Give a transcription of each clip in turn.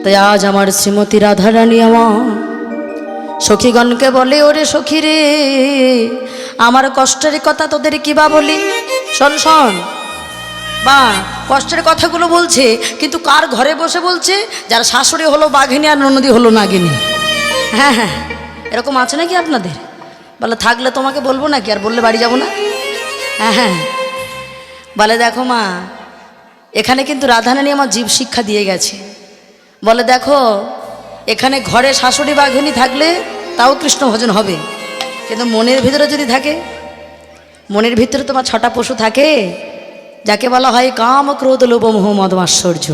তাই আজ আমার শ্রীমতী রাধারানী আমার সখীগণকে বলে, ওরে সখী রে, আমার কষ্টের কথা তোদের কি বা বলি। শোন শোন বা কষ্টের কথাগুলো বলছে, কিন্তু কার ঘরে বসে বলছে? যার শাশুড়ি হলো বাঘিনী আর ননদী হলো নাগিনী। হ্যাঁ হ্যাঁ, এরকম আছে নাকি আপনাদের? বলে থাকলে তোমাকে বলবো নাকি, আর বললে বাড়ি যাবো না। হ্যাঁ হ্যাঁ, বলে দেখো মা, এখানে কিন্তু রাধারানী আমার জীব শিক্ষা দিয়ে গেছে। বলে দেখো, এখানে ঘরে শাশুড়ি বাঘিনী থাকলে তাও কৃষ্ণ ভজন হবে, কিন্তু মনের ভিতরে যদি থাকে, মনের ভিতরে তোমার 6টা পশু থাকে, যাকে বলা হয় কাম, ক্রোধ, লোভ, মোহ, মদ, মাৎসর্য।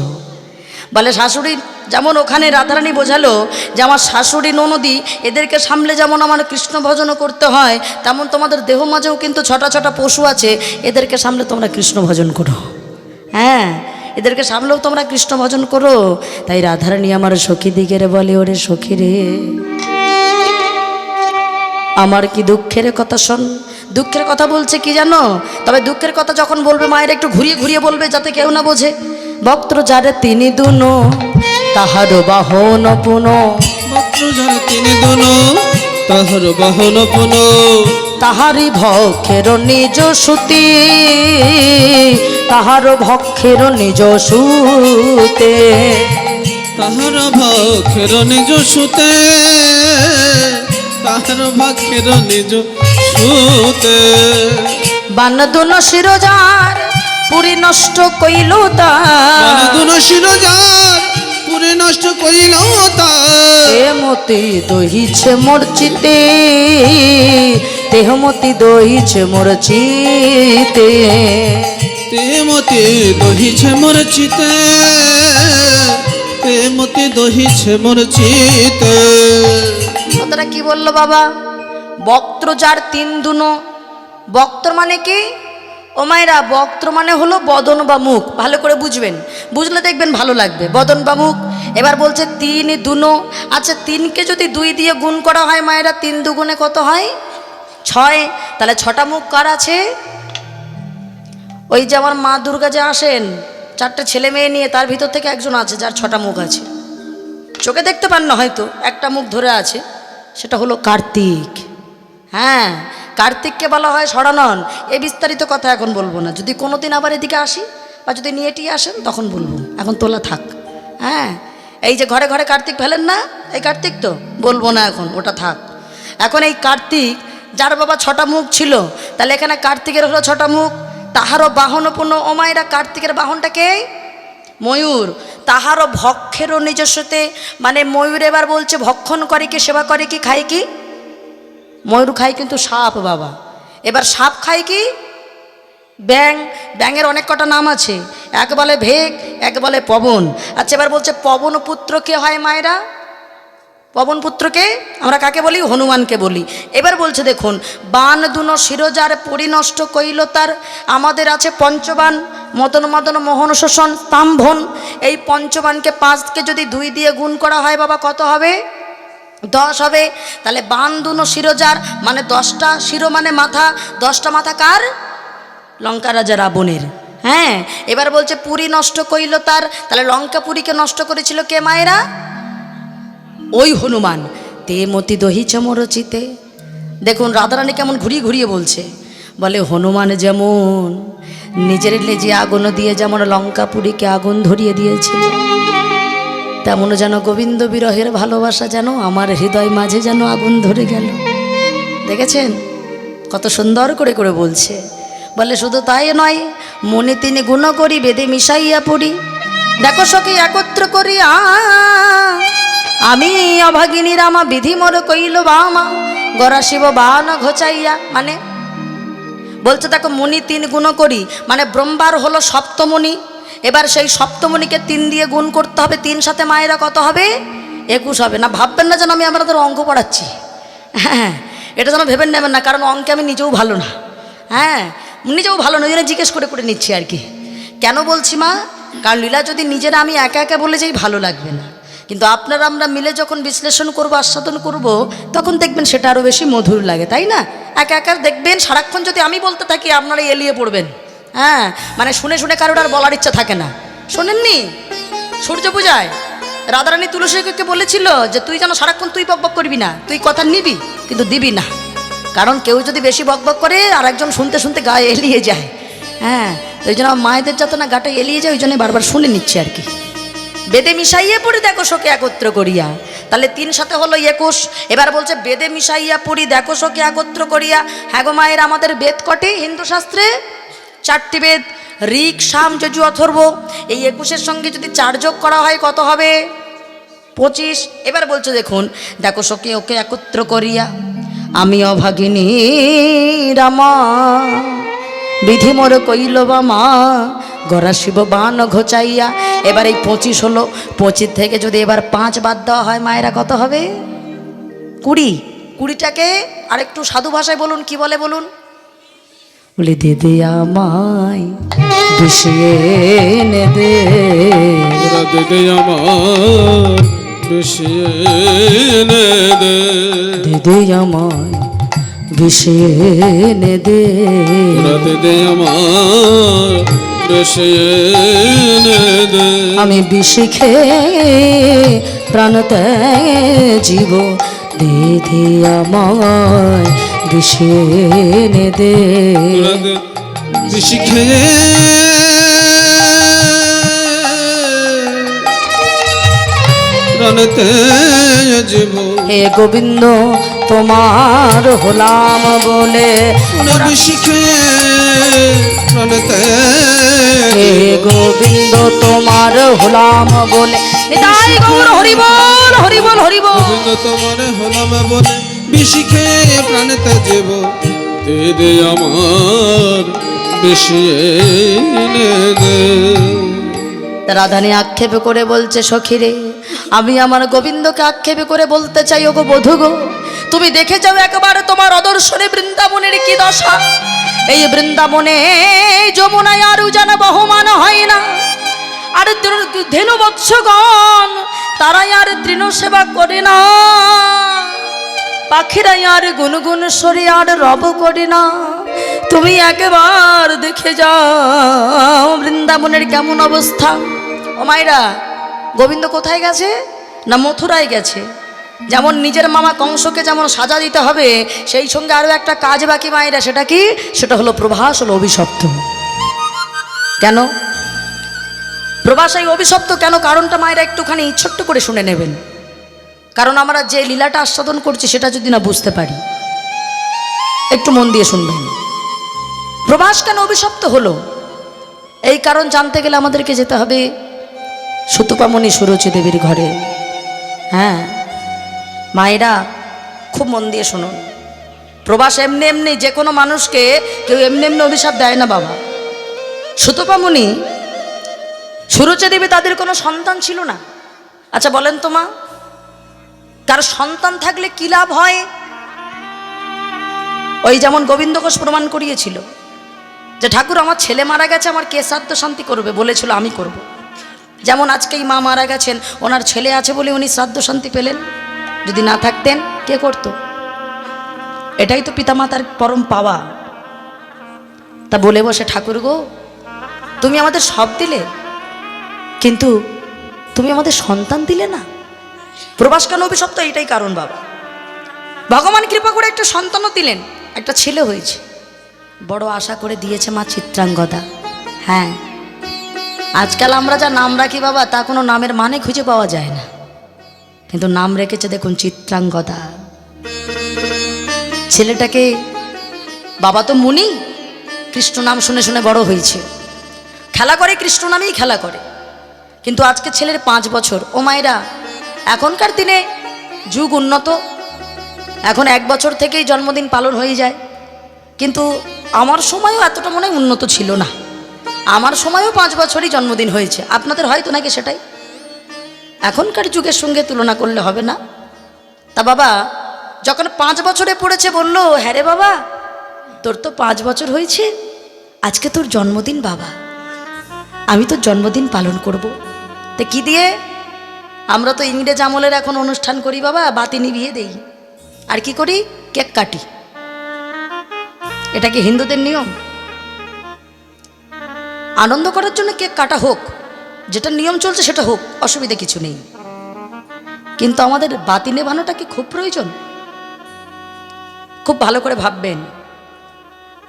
বলে শাশুড়ি যেমন ওখানে রাধারানী বোঝালো যে আমার শাশুড়ি ননদী এদেরকে সামলে যেমন আমার কৃষ্ণ ভজনও করতে হয়, তেমন তোমাদের দেহ মাঝেও কিন্তু 6টা পশু আছে, এদেরকে সামলে তোমরা কৃষ্ণ ভজন করো। হ্যাঁ, এদেরকে সামলেও তোমরা কৃষ্ণ ভজন করো। তাই রাধারানী আমার সখী দিগের বলে, ওরে সখী রে, আমার কি দুঃখের কথা শোন। দুঃখের কথা বলছে কি জানো? তবে দুঃখের কথা যখন বলবে মায়ের একটু ঘুরিয়ে ঘুরিয়ে বলবে, যাতে কেউ না বোঝে। ভক্ত যারে তিনি দুনো, তাহার বাহন পুন। ভক্ত যারে তিনি দুনো, তাহার বাহন পুন। তাহারি ভক্ষের নিজ সুতি, তাহার ভক্ষের নিজ সুতে। তাহার ভক্ষের নিজ সুতে, তাহার ভক্ষের নিজ সুতে। বান দুনো শিরোজার পুরী নষ্ট কইল তার, দুনো শিরোজার পুরী নষ্ট করিল তার। মতি দহিছে মোর চিতে, দেহমতি দহিছে মোর চিতে। মতি দহিছে মোর চিতে, মতি দহিছে মোর চিতে। কথাটা কি বললো বাবা? বক্ত্র যার 3 দুনো। বক্ত্র মানে কি ও মায়েরা? বক্ত্র মানে হলো বদন বা মুখ। ভালো করে বুঝবেন, বুঝলে দেখবেন ভালো লাগবে। বদন বা মুখ। এবার বলছে 3 দুনো। আচ্ছা, 3কে যদি 2 দিয়ে গুণ করা হয় মায়েরা, 3 দুগুণে কত হয়? 6। তাহলে 6টা মুখ কার আছে? ওই যে আমার মা দুর্গা যে আসেন 4টে ছেলে মেয়ে নিয়ে, তার ভিতর থেকে একজন আছে যার 6টা মুখ আছে। চোখে দেখতে পান না হয়তো, একটা মুখ ধরে আছে, সেটা হলো কার্তিক। হ্যাঁ, কার্তিককে বলা হয় ষড়ানন। এই বিস্তারিত কথা এখন বলবো না। যদি কোনোদিন আবার এদিকে আসি বা যদি নিয়ে টিয়ে আসেন তখন বলবো, এখন তোলা থাক। হ্যাঁ, এই যে ঘরে ঘরে কার্তিক ফেলেন না, এই কার্তিক তো বলবো না এখন, ওটা থাক। এখন এই কার্তিক যার বাবা 6টা মুখ ছিল, তাহলে এখানে কার্তিকের হলো 6টা মুখ। তাহারও বাহনপূর্ণ। ও মায়েরা, কার্তিকের বাহনটাকে ময়ূর। তাহারও ভক্ষেরও নিজস্বতে, মানে ময়ূর এবার বলছে ভক্ষণ করে কি, সেবা করে কি, খায় কি? ময়ূর খায় কিন্তু সাপ বাবা। এবার সাপ খায় কি? ব্যাং। ব্যাঙের অনেক কটা নাম আছে, এক বলে ভেগ, এক বলে পবন। আচ্ছা, এবার বলছে পবন পুত্র কে হয় মায়েরা? পবন পুত্রকে আমরা কাকে বলি? হনুমানকে বলি। এবার বলছে দেখুন, বান দুনো শিরোজার পরিনষ্ট কইল তার। আমাদের আছে পঞ্চবান, মদন মদন মোহন শোষণ স্তম্ভন। এই পঞ্চবানকে 5কে যদি 2 দিয়ে গুণ করা হয় বাবা, কত হবে? 10 হবে। তাহলে বান দুনো শিরোজার মানে 10টা শিরো মানে মাথা। 10টা মাথা কার? লঙ্কা রাজা রাবণের। হ্যাঁ, এবার বলছে পুরী নষ্ট কইল তার। তাহলে লঙ্কা পুরীকে নষ্ট করেছিল কে মায়েরা? ওই হনুমান। মতি দহিছে মোর চিতে। দেখুন রাধারানী কেমন ঘুরিয়ে ঘুরিয়ে বলছে। বলে হনুমান যেমন নিজের লেজে আগুন দিয়ে যেমন লঙ্কাপুরীকে আগুন ধরিয়ে দিয়েছিল, তেমন যেন গোবিন্দ বিরহের ভালোবাসা যেন আমার হৃদয় মাঝে যেন আগুন ধরে গেল। দেখেছেন কত সুন্দর করে করে বলছে। বলে শুধু তাই নয়, মনে তিনি গুণ করি বেদে মিশাইয়া পড়ি। দেখো সখী একত্র করি আমি অভাগিনী রামা, বিধি মোর কইল বামা, গড়া শিব বান ঘোচাইয়া। মানে বলছে দেখো, মণি 3 গুণ করি, মানে ব্রহ্মার হলো সপ্তমণি। এবার সেই সপ্তমণিকে 3 দিয়ে গুণ করতে হবে। 3 সাথে মায়েরা কত হবে? 21 হবে। না ভাববেন না যেন আমি আপনাদের অঙ্ক পড়াচ্ছি। হ্যাঁ, এটা যেন ভেবেন নেবেন না, কারণ অঙ্কে আমি নিজেও ভালো না। হ্যাঁ, নিজেও ভালো না, ওই জিজ্ঞেস করে করে নিচ্ছি আর কি। কেন বলছি মা? কারণ লীলা যদি নিজেরা আমি একা একা বলে যাই ভালো লাগবে না, কিন্তু আপনারা আমরা মিলে যখন বিশ্লেষণ করব, আস্বাদন করব, তখন দেখবেন সেটা আরও বেশি মধুর লাগে, তাই না? একা একা দেখবেন সারাক্ষণ যদি আমি বলতে থাকি আপনারা এলিয়ে পড়বেন। হ্যাঁ, মানে শুনে শুনে কারোর আর বলার ইচ্ছা থাকে না। শোনেননি সূর্য পূজায় রাধারানী তুলসীকে বলেছিল যে তুই যেন সারাক্ষণ তুই বকবক করবি না, তুই কথা নিবি কিন্তু দিবি না, কারণ কেউ যদি বেশি বকবক করে আর একজন শুনতে শুনতে গায়ে এলিয়ে যায়। হ্যাঁ, তো ওই জন্য মায়েদের যত না গাটা এলিয়ে যায়, ওই জন্য বারবার শুনে নিচ্ছে আর কি। বেদে মিশাইয়ে পড়ি দেখো শোকে একত্র করিয়া, তাহলে 3 সাথে হলো 21। এবার বলছে বেদে মিশাইয়া পড়ি দেখো শোকে একত্র করিয়া। হ্যাঁ গো মায়ের, আমাদের বেদ কটি হিন্দু শাস্ত্রে? 4টি বেদ, ঋক, সাম, যজু, অথর্ব। এই 21-এর সঙ্গে যদি 4 যোগ করা হয় কত হবে? 25। এবার বলছে দেখুন, দেখো শোকে ওকে একত্র করিয়া আমি অভাগিনী রামা, বিধি মোর কইল বা মা, গড়া শিব বান ঘোচাইয়া। এবার এই 25 হলো, 25 থেকে যদি এবার 5 বাদ দেওয়া হয় মায়েরা কত হবে? 20। 20টাকে আরেকটু সাধু ভাষায় বলুন, কি বলে বলুন? বলি দে দে আমায় বিষিয়ে নে দে, দে দে আমার বিষিয়ে নে দে, দে দে আমায় বিষিয়ে নে দে, দে দে আমার বিষিয়ে নে দে। আমি বিষি খেয়ে প্রাণ জীব, দে দে আমায় বিষিয়ে নে দে। বিষি খেয়ে প্রাণতে জীব, হে গোবিন্দ তোমার হলাম বলে, বিষি খেয়ে প্রাণতে, হে গোবিন্দ তোমার হলাম বলে। নিতাই গৌর হরি বল, হরি বল, হরি বল। গোবিন্দ তোমার হলাম বলে, বিষি খেয়ে প্রাণতে জীব, দে দে আমার বিষিয়ে নে দে। রাধানী আক্ষেপ করে বলছে, সখীরে আমি আমার গোবিন্দকে আক্ষেপ করে বলতে চাই, ওগো বধূ গো, তুমি দেখে যাও একবার তোমার অদর্শনে বৃন্দাবনের কি দশা। এই বৃন্দাবনে যমুনায় আর যেন বহমান হয় না, আর ধেনু বৎসগণ তারাই আর তৃণ সেবা করে না, পাখিরাই আর গুনগুন সরে আর রব করে না। তুমি একবার দেখে যাও বৃন্দাবনের কেমন অবস্থা। ও মায়েরা, গোবিন্দ কোথায় গেছে? না মথুরায় গেছে। যেমন নিজের মামা কংসকে যেমন সাজা দিতে হবে, সেই সঙ্গে আরও একটা কাজ বাকি মায়েরা। সেটা কি? সেটা হলো প্রভাস, হলো অভিশপ্ত। কেন প্রভাস এই অভিশপ্ত কেন? কারণটা মায়েরা একটুখানি ছোট্ট করে শুনে নেবেন। কারণ আমরা যে লীলাটা আস্বাদন করছি সেটা যদি না বুঝতে পারি, একটু মন দিয়ে শুনবেন। প্রভাস কেন অভিশপ্ত হলো, এই কারণ জানতে গেলে আমাদেরকে যেতে হবে সুতপামণি সুরুচি দেবীর ঘরে। হ্যাঁ মায়েরা, খুব মন দিয়ে শুনুন। প্রভাস এমনি এমনি যে কোনো মানুষকে কেউ এমনি এমনি অভিশাপ দেয় না বাবা। সুতপামণি সুরুচি দেবী, তাদের কোনো সন্তান ছিল না। আচ্ছা বলেন তো মা, তার সন্তান থাকলে কি লাভ হয়? ওই যেমন গোবিন্দ ঘোষ প্রমাণ করিয়েছিল যে ঠাকুর আমার ছেলে মারা গেছে, আমার কে শ্রাদ্ধ শান্তি করবে? বলেছিল আমি করব। যেমন আজকেই মা মারা গেছেন, ওনার ছেলে আছে বলে উনি শ্রাদ্ধ শান্তি পেলেন, যদি না থাকতেন কে করত? এটাই তো পিতামাতার পরম পাওয়া। তা বলে বসে, ঠাকুর গো তুমি আমাদের সব দিলে, কিন্তু তুমি আমাদের সন্তান দিলে না। প্রভাস কেন অভিশপ্ত? এইটাই কারণ বাবা। ভগবান কৃপা করে একটা সন্তানও দিলেন, একটা ছেলে হয়েছে, বড় আশা করে দিয়েছে মা চিত্রাঙ্গদা। হ্যাঁ, আজকাল আমরা যা নাম রাখি বাবা, তা কোনো নামের মানে খুঁজে পাওয়া যায় না, কিন্তু নাম রেখেছে দেখুন চিত্রাঙ্গদা। ছেলেটাকে বাবা তো মুনি, কৃষ্ণ নাম শুনে শুনে বড় হয়েছে, খেলা করে কৃষ্ণ নামেই খেলা করে। কিন্তু আজকে ছেলের 5 বছর। ও মায়েরা, এখনকার দিনে যুগ উন্নত, এখন 1 বছর থেকেই জন্মদিন পালন হয়ে যায়। কিন্তু আমার সময়ও এতটা মনে হয় উন্নত ছিল না। আমার সময়ও 5 বছরই জন্মদিন হয়েছে, আপনাদের হয়তো নাকি সেটাই। এখনকার যুগের সঙ্গে তুলনা করলে হবে না। তা বাবা যখন 5 বছরে পড়েছে, বলল হ্যাঁ রে বাবা, তোর তো 5 বছর হয়েছে, আজকে তোর জন্মদিন বাবা, আমি তোর জন্মদিন পালন করব। তো কি দিয়ে? আমরা তো ইংরেজ আমলের এখন অনুষ্ঠান করি বাবা, বাতি নিভিয়ে দেই, আর কি করি? কেক কাটি। এটা কি হিন্দুদের নিয়ম? আনন্দ করার জন্য কেক কাটা হোক, যেটা নিয়ম চলছে সেটা হোক, অসুবিধা কিছু নেই। কিন্তু আমাদের বাতি নেভানোটা কি খুব প্রয়োজন? খুব ভালো করে ভাববেন।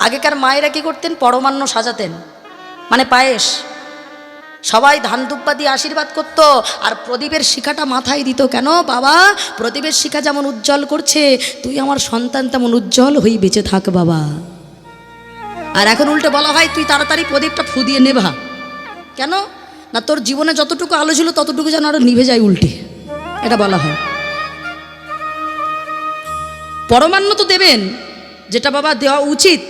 আগেকার মায়েরা কি করতেন? পরমান্ন সাজাতেন, মানে পায়েস, সবাই ধান দুব্বা দিয়ে আশীর্বাদ করত, আর প্রদীপের শিখাটা মাথায় দিত। কেন? বাবা, প্রদীপের শিখা যেমন উজ্জ্বল করছে, তুই আমার সন্তান তেমন উজ্জ্বল হয়ে বেঁচে থাক বাবা। আর এখন উল্টে বলা হয় তুই তাড়াতাড়ি প্রদীপটা ফু দিয়ে নেভা। কেন না? তোর জীবনে যতটুকু আলো ছিল ততটুকু যেন আরো নিভে যায় উল্টে, এটা বলা হয়। পরমান্ন তো দেবেন, যেটা বাবা দেওয়া উচিত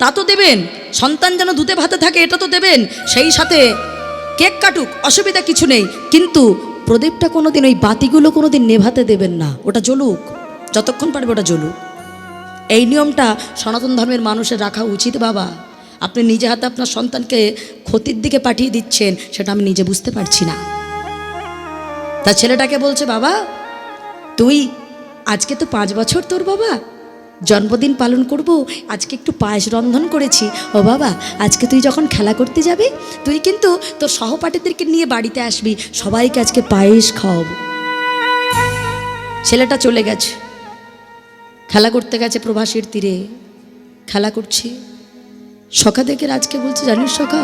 তা তো দেবেন, সন্তান যেন ধুতে ভাতে থাকে এটা তো দেবেন, সেই সাথে কেক কাটুক, অসুবিধা কিছু নেই, কিন্তু প্রদীপটা কোনোদিন, ওই বাতিগুলো কোনোদিন নেভাতে দেবেন না, ওটা জ্বলুক, যতক্ষণ পারবে ওটা জ্বলুক। এই নিয়মটা সনাতন ধর্মের মানুষের রাখা উচিত বাবা। আপনি নিজে হাতে আপনার সন্তানকে ক্ষতির দিকে পাঠিয়ে দিচ্ছেন, সেটা আমি নিজে বুঝতে পারছি না। তার ছেলেটাকে বলছে, বাবা তুই আজকে তো 5 বছর তোর বাবা, জন্মদিন পালন করব, আজকে একটু পায়েস রন্ধন করেছি। ও বাবা, আজকে তুই যখন খেলা করতে যাবি তুই কিন্তু তোর সহপাঠীদেরকে নিয়ে বাড়িতে আসবি, সবাইকে আজকে পায়েস খাওয়াবো। ছেলেটা চলে গেছে, খেলা করতে গেছে প্রভাসীর তীরে, খেলা করছে। সখা দেখে আজকে বলছে, জানিস সখা,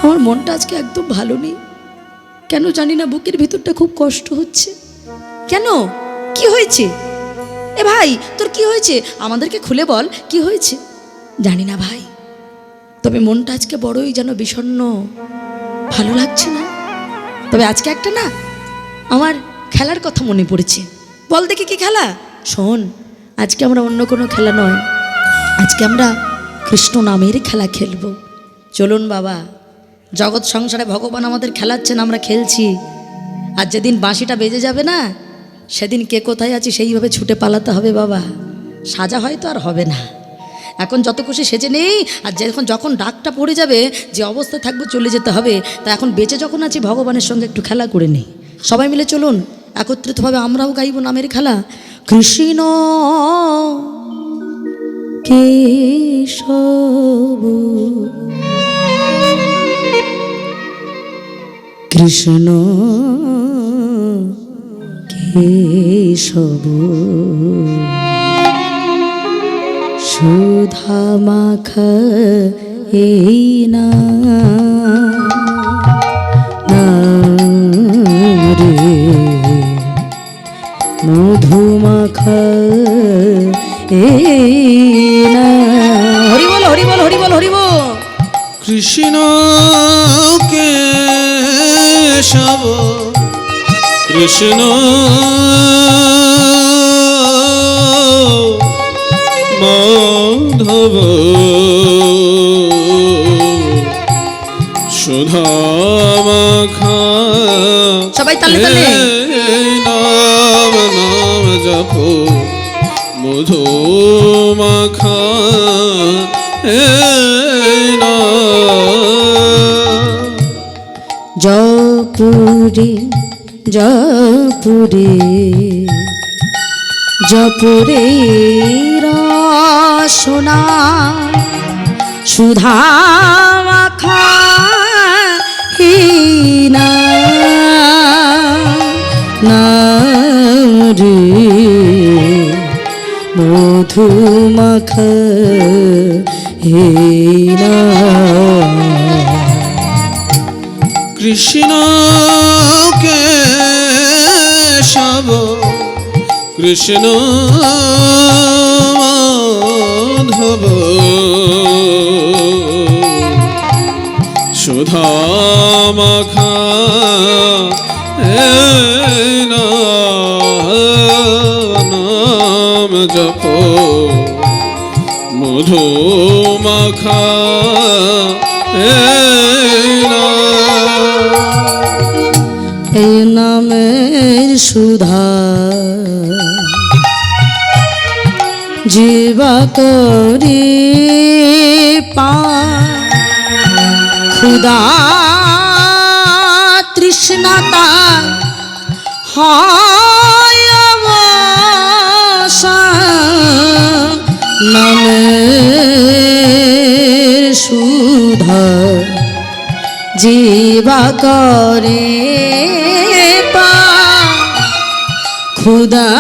আমার মনটা আজকে একদম ভালো নেই, কেন জানি না, বুকের ভিতরটা খুব কষ্ট হচ্ছে। কেন? কি হয়েছে? এ ভাই, তোর কি হয়েছে? আমাদেরকে খুলে বল, কি হয়েছে? জানি না ভাই, তবে মনটা আজকে বড়ই যেন বিষণ্ণ, ভালো লাগছে না। তবে আজকে একটা না আমার খেলার কথা মনে পড়েছে। বল দেখি কি খেলা? শোন, আজকে আমরা অন্য কোনো খেলা নয়, আজকে আমরা কৃষ্ণ নামের খেলা খেলবো। চলুন বাবা, জগৎ সংসারে ভগবান আমাদের খেলাচ্ছেন, আমরা খেলছি। আর যেদিন বাঁশিটা বেজে যাবে না, সেদিন কে কোথায় আছি সেইভাবে ছুটে পালাতে হবে বাবা। সাজা হয়তো আর হবে না, এখন যত খুশি সেজে নেই, আর যখন ডাকটা পড়ে যাবে, যে অবস্থায় থাকবো চলে যেতে হবে। তা এখন বেঁচে যখন আছি, ভগবানের সঙ্গে একটু খেলা করে নেই। সবাই মিলে চলুন, একত্রিতভাবে আমরাও গাইব নামের খেলা। কৃষ্ণ কেশব কৃষ্ণ কেশব সুধা মাখা এই না রে মধুমাখা এই না। হরি বল, হরি বল, হরি বল, হরি বল। কৃষ্ণ কেশব কৃষ্ণ মাধব সুধা মাখা, সবাই তালে তালে নাম নাম জপ মধু মাখা জপুরে জপুরে জপুরে রসনা সুধা মাখা হীনা না রে মধু মাখা হীনা। কৃষ্ণ কেশব কৃষ্ণ মাধব সুধা মাখা নাম জপ মধু মাখা এই নামের সুধা জীবা করে পা ক্ষুধা তৃষ্ণাতা হয় অবসান। নামের সুধা জীবা করে পা ক্ষুধা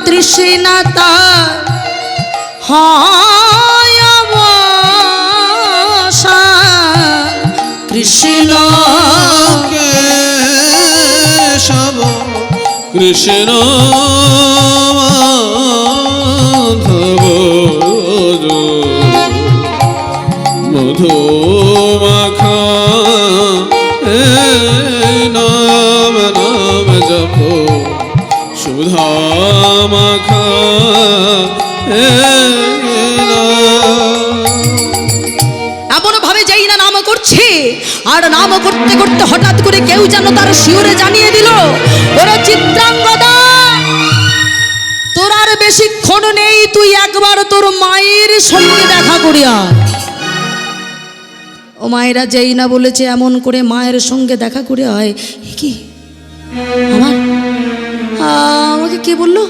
তৃষ্ণা তার হয় অবসান। কৃষ্ণ কেশব কৃষ্ণ মাধব মধুমাখা নাম নাম জপ সুধা মাখা এমন ভাবে যেই না নাম করছে, আর নাম করতে করতে হঠাৎ করে কেউ যেন তার শিওরে জানিয়ে দিল, ওরে চিত্রাঙ্গদা, তোর আর বেশিক্ষণ নেই, তুই একবার তোর মায়ের সঙ্গে দেখা করিয়া। ও মায়েরা যেই না বলেছে এমন করে মায়ের সঙ্গে দেখা করে হয়। কি আমার আমাকে কে বললো?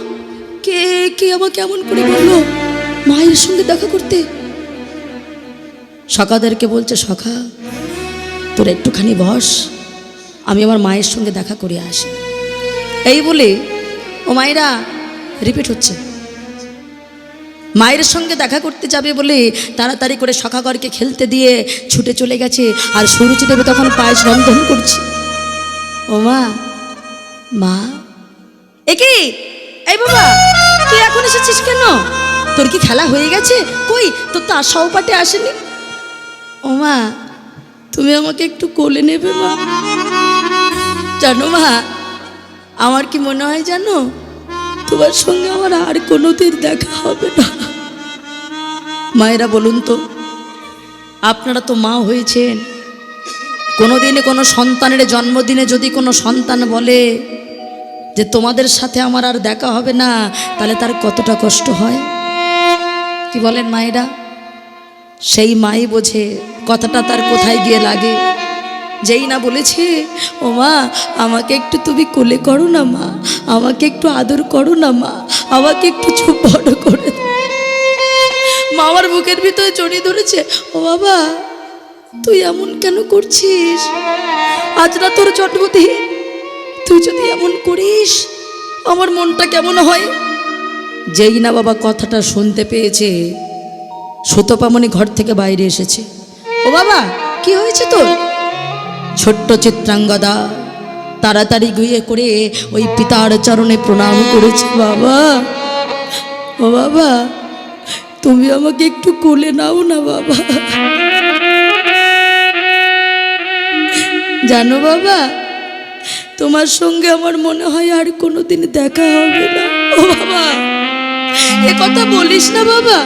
কে কে আমাকে এমন করে বললো মায়ের সঙ্গে দেখা করতে? সখাদেরকে বলছে, সখা তোর একটুখানি বস, আমি আমার মায়ের সঙ্গে দেখা করে আসি। এই বলে ও মায়েরা রিপিট হচ্ছে, মায়ের সঙ্গে দেখা করতে যাবে বলে তাড়াতাড়ি করে সখাগরকে খেলতে দিয়ে ছুটে চলে গেছে। আর সুরুচিদেব তখন পায়েস রন্ধন করছে। ও মা, মা একি, এই বাবা তুই এখন এসেছিস কেন? তোর কি খেলা হয়ে গেছে? কই তোর তো সহপাঠে আসেনি। ও মা, তুমি আমাকে একটু কোলে নেবে মা? জানো মা, আমার কি মনে হয় জানো, তোমার সঙ্গে আমার আর কোনোদিন দেখা হবে না। মায়েরা বলুন তো, আপনারা তো মা হয়েছেন, কোনোদিনে কোনো সন্তানের জন্মদিনে যদি কোনো সন্তান বলে যে তোমাদের সাথে আমার আর দেখা হবে না, তাহলে তার কতটা কষ্ট হয়? কি বলেন মায়েরা? সেই মাই বোঝে কথাটা তার কোথায় গিয়ে লাগে। যেই না বলেছে, ও মা আমাকে একটু তুমি কোলে করো না মা, আমাকে একটু আদর করো না মা, আমাকে একটু চুপ বড় করে দাও। মা আমার বুকের ভিতরে জড়িয়ে ধরেছে। ও বাবা, তুই এমন কেন করছিস? আজ না তোর জন্মদিন, তুই যদি এমন করিস আমার মনটা কেমন হয়? যেই না বাবা কথাটা শুনতে পেয়েছে, সুতপামণি ঘর থেকে বাইরে এসেছে। ও বাবা, কি হয়েছে তোর? ছোট্ট চিত্রাঙ্গদা তাড়াতাড়ি গিয়ে করে ওই পিতার চরণে প্রণাম করেছে। বাবা, ও বাবা, তুমি আমাকে একটু কোলে নাও না বাবা। জানো বাবা, তোমার সঙ্গে আমার মনে হয় আর কোনোদিন দেখা হবে না। ও বাবা, এ কথা বলিস না বাবা,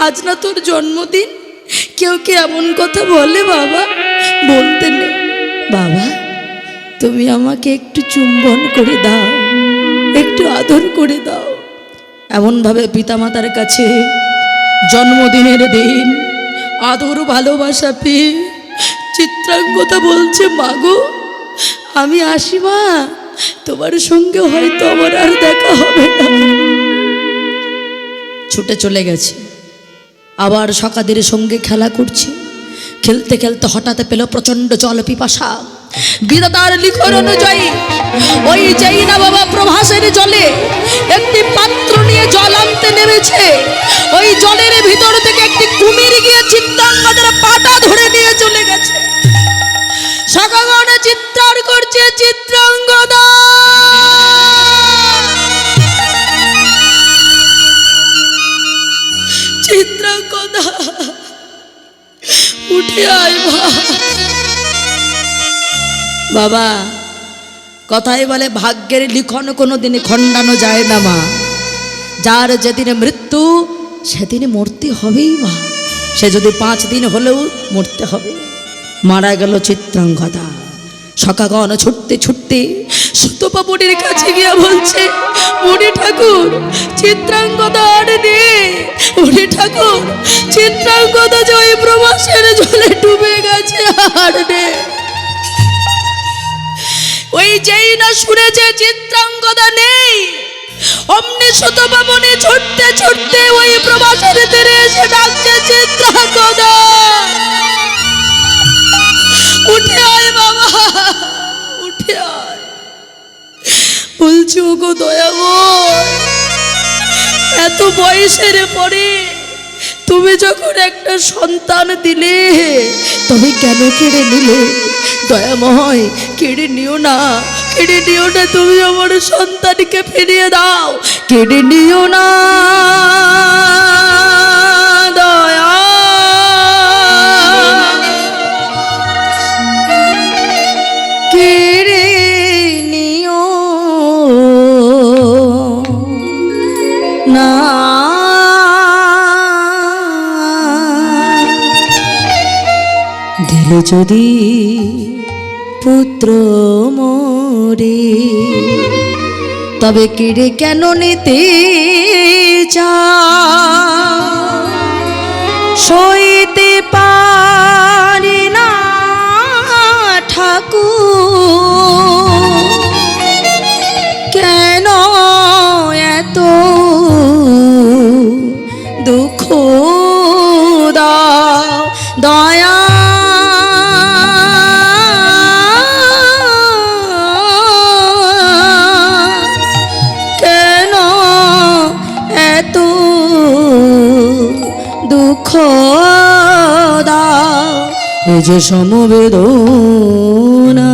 আজ না তোর জন্মদিন। কেউ কে এমন কথা বলে বাবা? বলতে নেই বাবা, তুমি আমাকে একটু চুম্বন করে দাও, একটু আদর করে দাও। এমনভাবে পিতামাতার কাছে জন্মদিনের দিন আদর ভালোবাসা পেয়ে চিত্রাঙ্গদা বলছে, মাগো আমি আসি মা, তোমার সঙ্গে হয়তো আমার আর দেখা হবে না। ছুটে চলে গেছে, আবার সখাদের সঙ্গে খেলা করছে। খেলতে খেলতে হঠাৎ পেল প্রচন্ড জল পিপাসা। বিধাতার লিখন অনুযায়ী ওই যেই না বাবা প্রভাসের জলে একটি পাত্র নিয়ে জল আনতে নেমেছে, ওই জলের ভিতর থেকে একটি কুমির গিয়ে চিত্রাঙ্গদের পাটা ধরে নিয়ে চলে গেছে। সখাগণ চিৎকার করছে, চিত্রাঙ্গদা চিত্রাঙ্গদা উঠে আয় বাবা। কথাই বলে ভাগ্যের লিখন কোনোদিনই খণ্ডানো যায় না মা। যার যেদিনে মৃত্যু সেদিনে মরতে হবেই মা, সে যদি 5 দিন হলেও মরতে হবে। মারা গেল চিত্রাঙ্গদা। সখাগণ ছুটতে ছুটতে সুতপা বুড়ির কাছে গিয়া বলছে, বুড়ি ঠাকুর চিত্রাঙ্গদা আর নেই। বুড়ি ঠাকুর চিত্রাঙ্গদা যে ওই প্রবাসের জলে ডুবে গেছে, আর নেই। ওই যেই না শুনেছে চিত্রাঙ্গদা নেই, অমনি সুতপা মুনি ছুটতে ছুটতে ওই প্রবাসের তীরে এসে ডাকছে, চিত্রাঙ্গদা উঠে আয় বাবা, উঠে আয়। বলছি ওগো দয়াময়, এত বয়সের পরে তুমি যখন একটা সন্তান দিলে, তবে কেন কেড়ে নিলে? দয়াময়, কেড়ে নিও না, কেড়ে নিও না, তুমি আমার সন্তানকে ফিরিয়ে দাও, কেড়ে নিও না দয়া, কেড়ে নিও না। দিলে যদি পুত্র মোরে, তবে কেড়ে কেন নিতে চাও? সইতে পারি না ঠাকুর, কেন এত দুঃখ দাও দয়া, কেন এত দুঃখ দাও? এই যে সমবেদনা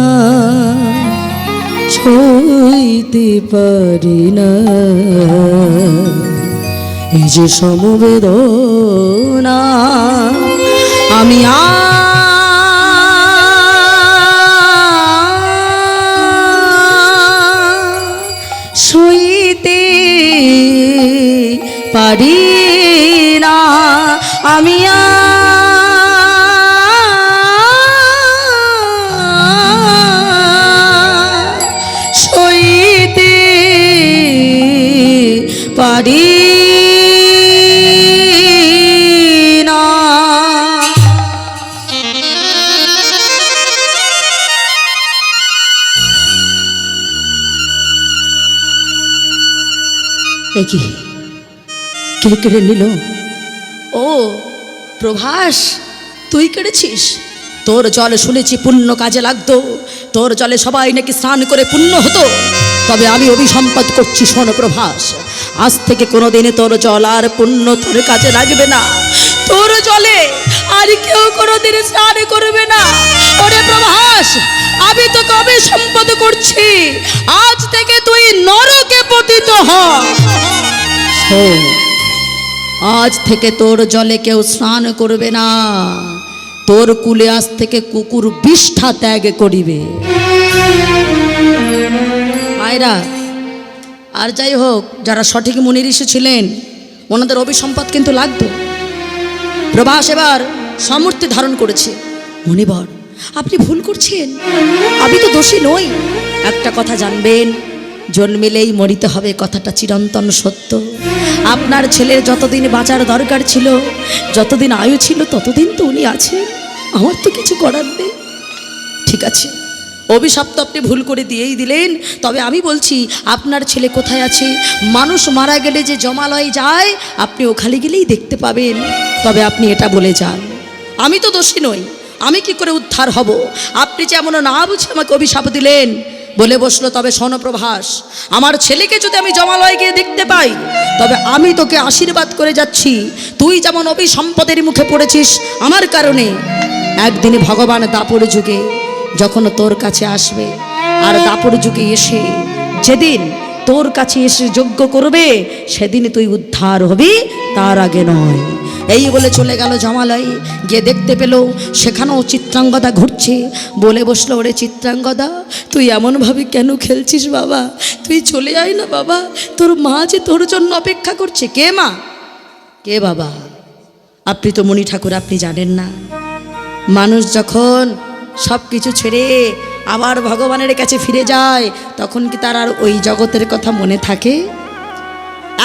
সইতে পারি না, এই যে সমবেদনা আমি সইতে পারি না, আমি সইতে পারি না। কি কে কেড়ে নিল? ও প্রভাস, তুই কেড়েছিস? তোর জল শুনেছি পুণ্য কাজে লাগতো, তোর জলে সবাই নাকি স্নান করে পুণ্য হতো। তবে আমি অভিসম্পাদ করছি, শোন প্রভাস, আজ থেকে কোনোদিনে তোর জল আর পুণ্য তোর কাজে লাগবে না, তোর জলে আর কেউ কোনোদিন স্নান করবে না। ওরে প্রভাস, আমি তোকে অভিসম্পাদ করছি, আজ থেকে তুই নরকে পতিত হ। আজ থেকে তোর জলে কেউ স্নান করবে না, তোর কুলে আজ থেকে কুকুর বিষ্ঠা ত্যাগ করিবে। মায়েরা, আর যাই হোক, যারা সঠিক মুনি ঋষি ছিলেন ওনাদের অভিসম্পদ কিন্তু লাগতো। প্রভাস এবার সমূর্তি ধারণ করেছে। মুনিবর, আপনি ভুল করছেন, আমি তো দোষী নই। একটা কথা জানবেন, জন্মিলেই মরিতে হবে, কথাটা চিরন্তন সত্য। আপনার ছেলের যতদিন বাঁচার দরকার ছিল, যতদিন আয়ু ছিল, ততদিন তো উনি আছেন, আমার তো কিছু করার নেই। ঠিক আছে, অভিশাপ তো আপনি ভুল করে দিয়েই দিলেন। তবে আমি বলছি, আপনার ছেলে কোথায় আছে? মানুষ মারা গেলে যে জমালয় যায়, আপনি ওখানে গেলেই দেখতে পাবেন। তবে আপনি এটা বলে যান, আমি তো দোষী নই, আমি কি করে উদ্ধার হব? আপনি যে এমন না বুঝে আমাকে অভিশাপ দিলেন। বলে বসলো, তবে শোনো প্রভাস, আমার ছেলেকে যদি আমি জমালয় গিয়ে দেখতে পাই, তবে আমি তোকে আশীর্বাদ করে যাচ্ছি, তুই যেমন অভিসম্পদের মুখে পড়েছিস আমার কারণে, একদিন ভগবান দাপর যুগে যখন তোর কাছে আসবে, আর দাপর যুগে এসে যেদিন তোর কাছে এসে যজ্ঞ করবে, সেদিন তুই উদ্ধার হবি, তার আগে নয়। এই বলে চলে গেল জমালয়। গিয়ে দেখতে পেল সেখানেও চিত্রাঙ্গদা ঘুরছে। বলে বসলো, ওরে চিত্রাঙ্গদা, তুই এমনভাবে কেন খেলছিস বাবা? তুই চলে আয় না বাবা, তোর মা যে তোর জন্য অপেক্ষা করছে। কে মা? কে বাবা? আপনি তো মণি ঠাকুর, আপনি জানেন না, মানুষ যখন সব কিছু ছেড়ে আবার ভগবানের কাছে ফিরে যায়, তখন কি তার আর ওই জগতের কথা মনে থাকে?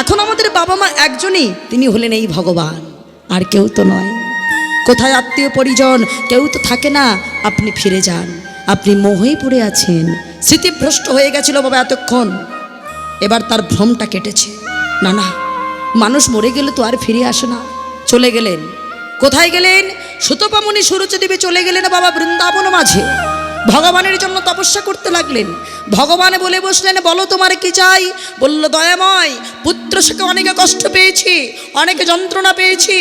এখন আমাদের বাবা মা একজনই, তিনি হলেন এই ভগবান, আর কেউ তো নয়। কোথায় আত্মীয় পরিজন, কেউ তো থাকে না। আপনি ফিরে যান, আপনি মোহেই পড়ে আছেন, স্মৃতিভ্রষ্ট হয়ে গেছিল বাবা এতক্ষণ, এবার তার ভ্রমটা কেটেছে। না না, মানুষ মরে গেলে তো আর ফিরে আসে না। চলে গেলেন, কোথায় গেলেন? সুতপা মুনি সুরুচি দেবী চলে গেলেন বাবা বৃন্দাবন মাঝে। ভগবানের জন্য তপস্যা করতে লাগলেন। ভগবান বলে বসলেন, বলো তোমার কি চাই? বলল, দয়াময়, পুত্র সুখে অনেকে কষ্ট পেয়েছি, অনেকে যন্ত্রণা পেয়েছি,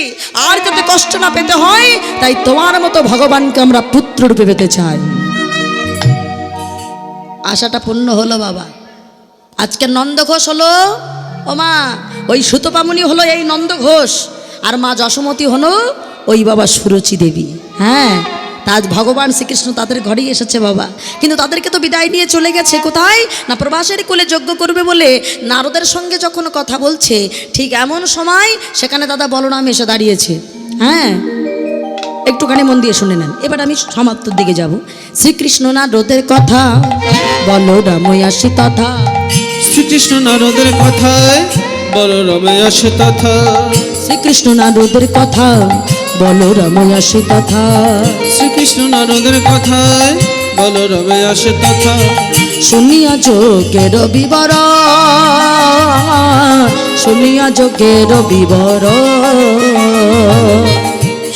আর যাতে কষ্ট না পেতে হয় তাই তোমার মতো ভগবানকে আমরা পুত্র রূপে পেতে চাই। আশাটা পূর্ণ হলো বাবা। আজকে নন্দ ঘোষ হলো ও মা, ওই সুতপামনি হলো এই নন্দ ঘোষ, আর মা যশোমতী হলো ওই বাবা সুরুচি দেবী। হ্যাঁ, তা আজ ভগবান শ্রীকৃষ্ণ তাদের ঘরেই এসেছে বাবা। কিন্তু তাদেরকে তো বিদায় নিয়ে চলে গেছে কোথায় না, প্রবাসের কোলে যজ্ঞ করবে বলে নারদের সঙ্গে যখন কথা বলছে ঠিক এমন সময় সেখানে দাদা বলরাম এসে দাঁড়িয়েছে। হ্যাঁ, একটুখানি মন দিয়ে শুনে নেন। এবার আমি সমাপ্তর দিকে যাব। শ্রীকৃষ্ণ নারদের কথা বলরাম আসি তথা, শ্রীকৃষ্ণ নারদের কথায় বলরামে আসে তথা, শ্রীকৃষ্ণ নারদের কথা বলরাম আসি তথা, শ্রীকৃষ্ণ নারদের কথায় বলরামে আসে তথা, শুনিয়া যোগের বিবর, শুনিয়া যোগের বিবর,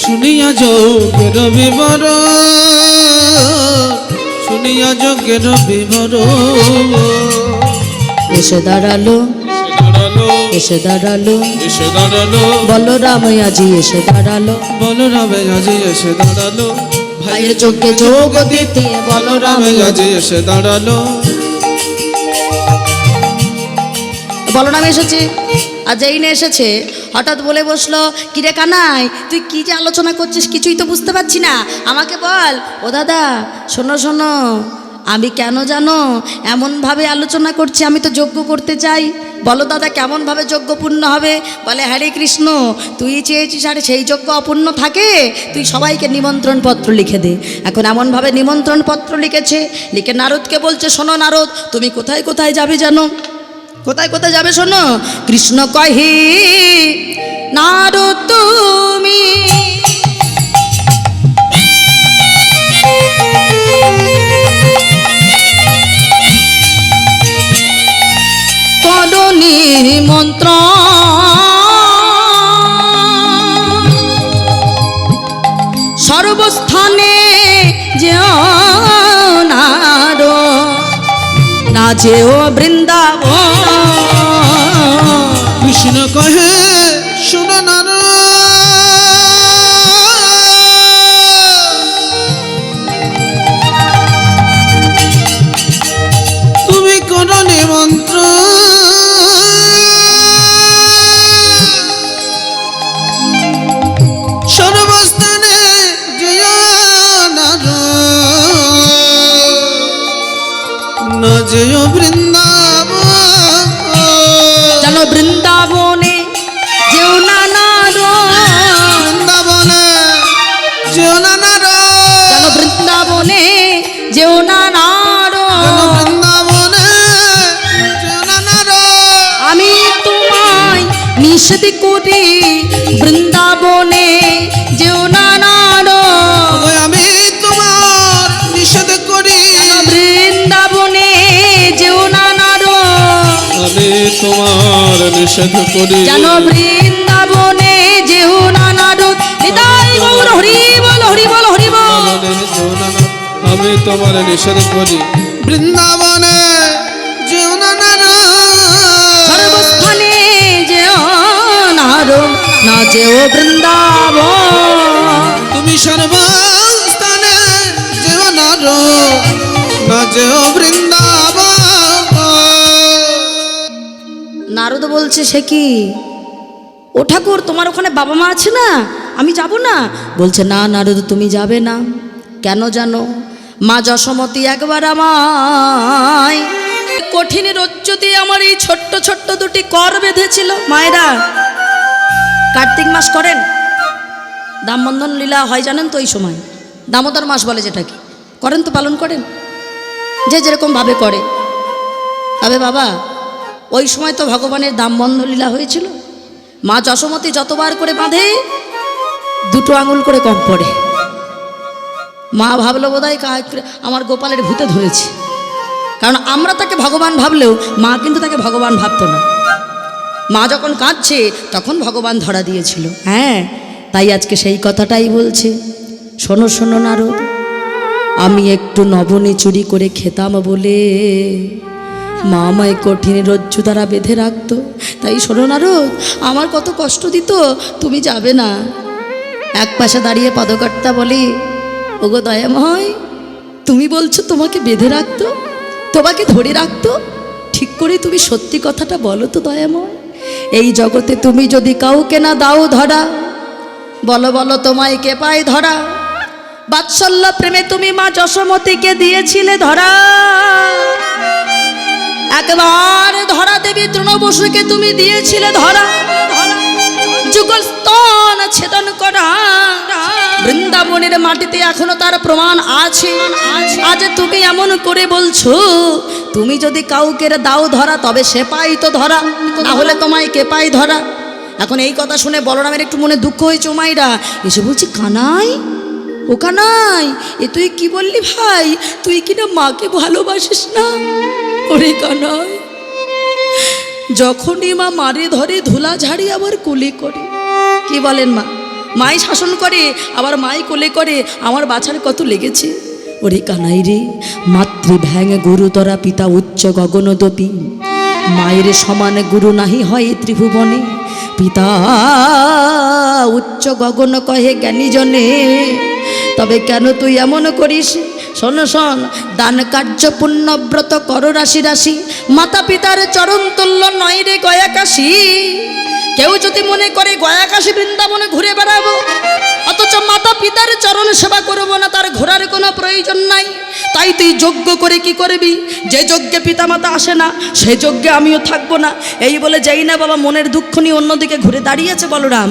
শুনিয়া যোগের বিবর, শুনিয়া যোগের বিবর, এসে দাঁড়ালো, দাঁড়ালো, এসে দাঁড়ালো, এসে দাঁড়ালো, বলরাম আজি এসে দাঁড়ালো, বলরামে আজি এসে দাঁড়ালো, ভাইয়ের যোগ্যে যোগ দিতে বলরাম বলরামে আজি এসে দাঁড়ালো। বলরাম এসেছে। আর যেই না এসেছে হঠাৎ বলে বসলো, কিরে কানাই, তুই কি যে আলোচনা করছিস কিছুই তো বুঝতে পারছি না, আমাকে বল। ও দাদা শোনো শোনো, আমি কেন জানো এমনভাবে আলোচনা করছি, আমি তো যজ্ঞ করতে চাই। বলো দাদা কেমনভাবে যজ্ঞ পূর্ণ হবে? বলে, হরে কৃষ্ণ, তুই চেয়েছিস আর সেই যজ্ঞ অপূর্ণ থাকে, তুই সবাইকে নিমন্ত্রণ পত্র লিখে দে। এখন এমনভাবে নিমন্ত্রণ পত্র লিখেছে, লিখে নারদকে বলছে, শোনো নারদ, তুমি কোথায় কোথায় যাবে জানো? কোথায় কোথায় যাবে শোনো। কৃষ্ণ কহে, নারদ তুমি করনি মন্ত্র, সর্বস্থানে যেও নারদ, না যেও বৃন্দাবন। কৃষ্ণ কহে, শোনো নারদ, তুমি করো নিমন্ত্রণ, সর্বস্থানে যেও নারদ, না যেও বৃন্দাবন, জানো বৃন্দাবনে যেও না নারদ, বৃন্দাবনে যেও না নারদ, জানো বৃন্দাবনে যেও না নারদ, বৃন্দাবনে যেও না নারদ, আমি তোমায় নিষেধ করি বৃন্দাবনে যেও না নারদ, ওই আমি তোমার নিষেধ করি, বৃন্দাবনে যেও না নারদ, আমি তোমার নিষেধ করি, জানো বৃন্দাবনে যেও না নারদ। নিতাই গৌর হরি বল, হরি বল, হরি বল। আমি তোমার নিষেধ করি, বৃন্দাবনে যেও না নারদ, সর্বস্থানে যেও নারদ, না যেও বৃন্দাবন। তুমি সর্বস্থানে যেও নারদ, না যেও বৃন্দাবন। নারদ বলছে, সে কি ও ঠাকুর, তোমার ওখানে বাবা মা আছে না, আমি যাব না? বলছে, না নারদ, তুমি যাবে না। কেন জানো? মা যশোমতী একবার আমায় কঠিন রজ্জু দিয়ে আমার এই ছোট্ট ছোট্ট দুটি কর বেঁধেছিল। মায়েরা কার্তিক মাস করেন, দামবন্ধন লীলা হয় জানেন তো, এই সময় দামোদর মাস বলে যেটাকে, করেন তো, পালন করেন, যে যেরকম ভাবে করে। তবে বাবা ওই সময় তো ভগবানের দামবন্ধন লীলা হয়েছিল। মা যশোমতী যতবার করে বাঁধে দুটো আঙুল করে কম পড়ে। মা ভাবলো বোধহয় আমার গোপালের ভূতে ধরেছে, কারণ আমরা তাকে ভগবান ভাবলেও মা কিন্তু তাকে ভগবান ভাবতো না। মা যখন কাঁদছে তখন ভগবান ধরা দিয়েছিল। হ্যাঁ, তাই আজকে সেই কথাটাই বলছে, শোনো শোনো নারদ, আমি একটু নবনী চুরি করে খেতাম বলে মা আমায় কঠিন রজ্জু দ্বারা বেঁধে রাখতো। তাই শোনো নারদ, আমার কত কষ্ট দিত, তুমি যাবে না। এক পাশে দাঁড়িয়ে পদকর্তা বলে, ওগো দয়াময়, তুমি বলছো তোমাকে বেঁধে রাখতো, তোমাকে ধরে রাখতো, ঠিক করে তুমি সত্যি কথাটা বলো তো দয়াময়। এই জগতে তুমি যদি কাউকে না দাও ধরা, বলো বলো তোমায় কে পায় ধরা? বাৎসল্য প্রেমে তুমি মা যশোমতীকে দিয়েছিলে ধরা, একবার ধরা দেবী তৃণবসুকে তুমি দিয়েছিলে ধরা, যুগল স্তন ছেদন করা বৃন্দাবনের মাটিতে এখনো তার প্রমাণ আছে। আজ তুমি এমন করে বলছো, তুমি যদি কাউকে দাও ধরা তবে সে পাই তো ধরা, না হলে তোমায় কে পাই ধরা? এখন এই কথা শুনে বলরামের একটু মনে দুঃখ হয়েছে। মাইরা এসে বলছি, কানাই, ও কানাই, এ তুই কি বললি ভাই? তুই কিনা মাকে ভালোবাসিস না? ওরে কানাই, যখনই মা মারে ধরে ধুলা ঝাড়ি আবার কোলে করে। কি বলেন মা? মাই শাসন করে আবার মাই কোলে করে, আমার বাছার কত লেগেছে। ওরে কানাই রে, মাতৃভ্যাং গুরুতরা পিতা উচ্চ গগনদপি, মায়ের সমান গুরু নাহি হয় ত্রিভুবনে। পিতা উচ্চ গগন কহে জ্ঞানী জনে, তবে কেন তুই এমন করিস? শোন শোন, দান কার্য পুণ্যব্রত কর রাশি রাশি, মাতা পিতার চরণ তুল্য নয় রে গয়াকাশী। কেউ যদি মনে করে গয়াকাশী বৃন্দাবনে ঘুরে বেড়াবো, অথচ মাতা পিতার চরণ সেবা করবো না, তার ঘোরার কোনো প্রয়োজন নাই। তাই তুই যজ্ঞ করে কি করবি? যে যজ্ঞে পিতামাতা আসে না সে যজ্ঞে আমিও থাকবো না। এই বলে যেই না বাবা মনের দুঃখ নিয়ে অন্যদিকে ঘুরে দাঁড়িয়েছে বলরাম,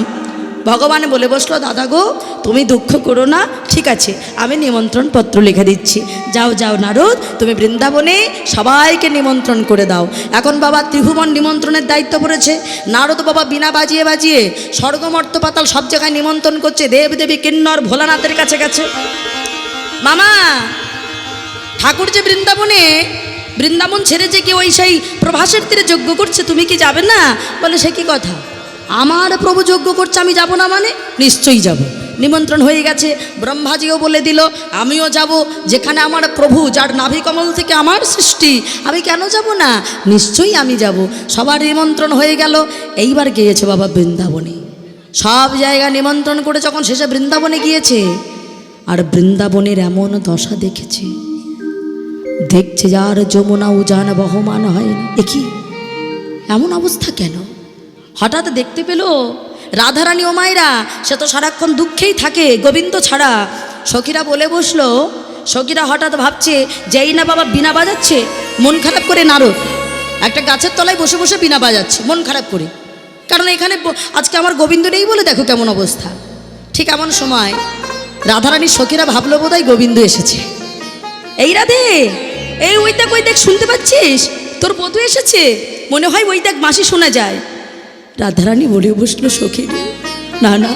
ভগবান বলে বসলো, দাদা গো তুমি দুঃখ করো না, ঠিক আছে আমি নিমন্ত্রণ পত্র লিখে দিচ্ছি। যাও যাও নারদ, তুমি বৃন্দাবনে সবাইকে নিমন্ত্রণ করে দাও। এখন বাবা ত্রিভুবন নিমন্ত্রণের দায়িত্ব পড়েছে। নারদ বাবা বিনা বাজিয়ে বাজিয়ে স্বর্গমর্ত পাতাল সব জায়গায় নিমন্ত্রণ করছে। দেব দেবী কিন্নর ভোলানাথের কাছে গেছে। মামা ঠাকুর যে বৃন্দাবন ছেড়ে যে কি ওই সেই প্রভাসের তীরে যজ্ঞ করছে, তুমি কি যাবে না? বলে সে কি কথা, আমার প্রভু যজ্ঞ করছে আমি যাব না মানে? নিশ্চয়ই যাব। নিমন্ত্রণ হয়ে গেছে। ব্রহ্মাজিও বলে দিল আমিও যাব, যেখানে আমার প্রভু, যার নাভি কমল থেকে আমার সৃষ্টি, আমি কেন যাব না? নিশ্চয়ই আমি যাব। সবার নিমন্ত্রণ হয়ে গেল। এইবার গিয়েছে বাবা বৃন্দাবনে, সব জায়গা নিমন্ত্রণ করে যখন শেষে বৃন্দাবনে গিয়েছে, আর বৃন্দাবনের এমন দশা দেখেছে, দেখছে যার যমুনা উজান বহমান হয় না। একি এমন অবস্থা কেন? হঠাৎ দেখতে পেল রাধারানী ও মায়েরা, সে তো সারাক্ষণ দুঃখেই থাকে গোবিন্দ ছাড়া। সখীরা বলে বসলো, সখীরা হঠাৎ ভাবছে যেই না বাবা বীণা বাজাচ্ছে, মন খারাপ করে নারদ একটা গাছের তলায় বসে বসে বীণা বাজাচ্ছে মন খারাপ করে, কারণ এখানে আজকে আমার গোবিন্দ নেই বলে দেখো কেমন অবস্থা। ঠিক এমন সময় রাধারানীর সখীরা ভাবলো বোধহয় গোবিন্দ এসেছে। এই রাধে, এই ওই দেখ শুনতে পাচ্ছিস, তোর বধূ এসেছে, মনে হয় ওই দেখ মাসি শোনা যায়। রাধারানী বলে বসলো, সখী না না,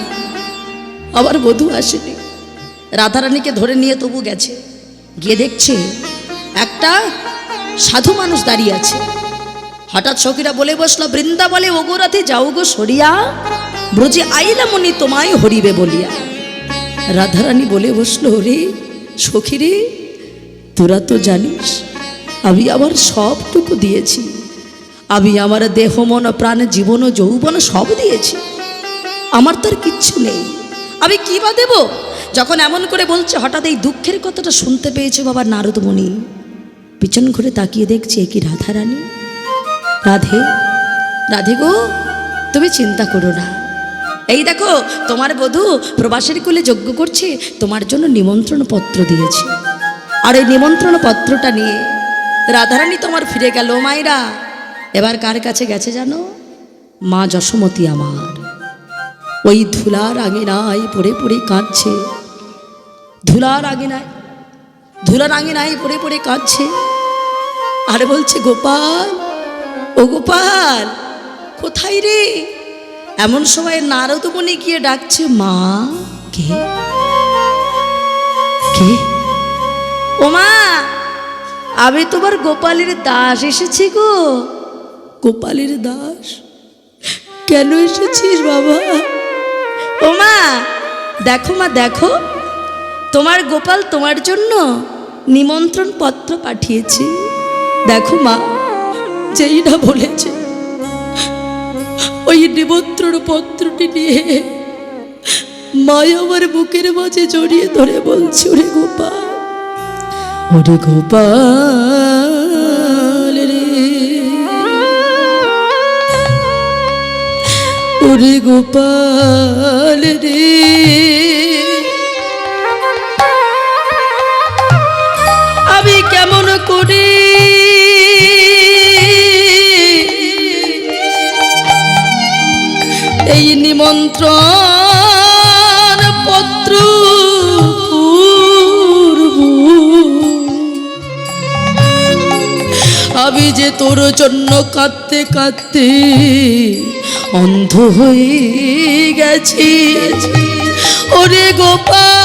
আবার বধূ আসেনি। রাধারানীকে ধরে নিয়ে তবু গেছে, গিয়ে দেখছে একটা সাধু মানুষ দাঁড়িয়ে আছে। হঠাৎ সখীরা বলে বসলো, বৃন্দা বলে ওগো রাধে যাও গো সরিয়া, ব্রজে আইলা মনি তোমায় হরিবে বলিয়া। রাধারানী বলে বসলো, রে সখী রে, তোরা তো জানিস আমি আমার সবটুকু দিয়েছি, আমি আমার দেহ মন প্রাণ জীবন ও যৌবন সব দিয়েছি, আমার তার কিচ্ছু নেই, আমি কি বা দেব? যখন এমন করে বলছে, হঠাৎ এই দুঃখের কথাটা শুনতে পেয়েছে বাবা নারদমণি। পিছন ঘুরে তাকিয়ে দেখছে কি রাধারানী। রাধে, রাধে গো, তুমি চিন্তা করো না, এই দেখো তোমার বধূ প্রবাসের কুলে যজ্ঞ করছে, তোমার জন্য নিমন্ত্রণ পত্র দিয়েছে। আর এই নিমন্ত্রণ পত্রটা নিয়ে রাধারানী তোমার ফিরে গেল। মায়েরা এবার কার কাছে গেছে জানো? মা যশোমতী আমার ওই ধুলার আঙিনায় পড়ে পড়ে কাঁদছে, ধুলার আঙিনায় পড়ে পড়ে কাঁদছে, আর বলছে, গোপাল ও গোপাল কোথায় রে? এমন সময় নারদমণি গিয়ে ডাকছে, মা। কে কে? ও মা, আমি তোমার গোপালের দাস এসেছি গো। গোপালের দাস? কেন এসেছিস বাবা? ও মা দেখো, মা দেখো, তোমার গোপাল তোমার জন্য নিমন্ত্রণ পত্র পাঠিয়েছে। দেখো মা, যেই না বলেছে ওই নিমন্ত্রণ পত্রটি নিয়ে মা আমার বুকের মাঝে জড়িয়ে ধরে বলছে, ওরে গোপাল, ওরে গোপাল রে, ওরে গোপাল রে, আমি কেমন করি এই নিমন্ত্রণ পত্র পূর্ব, আমি যে তোর জন্য কাঁদতে কাঁদতে অন্ধ হয়ে গেছি। ওরে গোপাল,